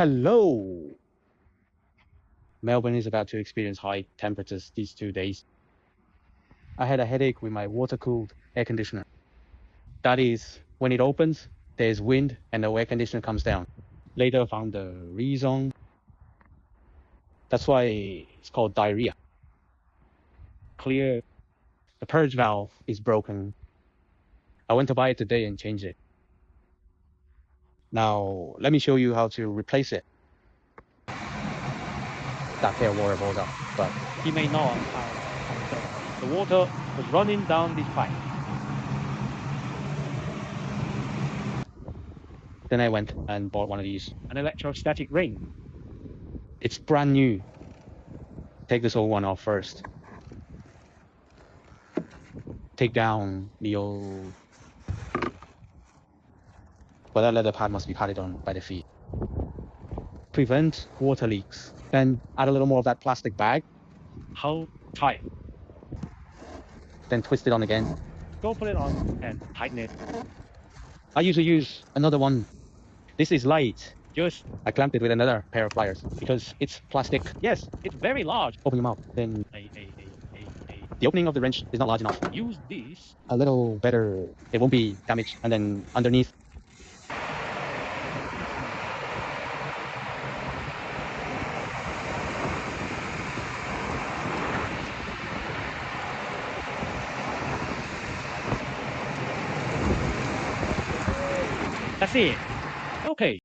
Hello! Melbourne is about to experience high temperatures these 2 days. I had a headache with my water-cooled air conditioner. That is, when it opens, there's wind and the air conditioner comes down. Later found the reason. That's why it's called diarrhea. Clear. The purge valve is broken. I went to buy it today and change it. Now, let me show you how to replace it. That pail of water balls up, but He may not have the water was running down this pipe. then I went and bought one of these. An electrostatic ring. It's brand new. Take this old one off first. Take down the old... But that leather pad must be padded on by the feet. Prevent water leaks. Then add a little more of that plastic bag. How tight? Then twist it on again. Go put it on and tighten it. I usually use another one. This is light. Just, I clamped it with another pair of pliers because it's plastic. yes, it's very large. Open your mouth. Then A, the opening of the wrench is not large enough. use this. A little better. It won't be damaged. And then underneath. That's it. Okay.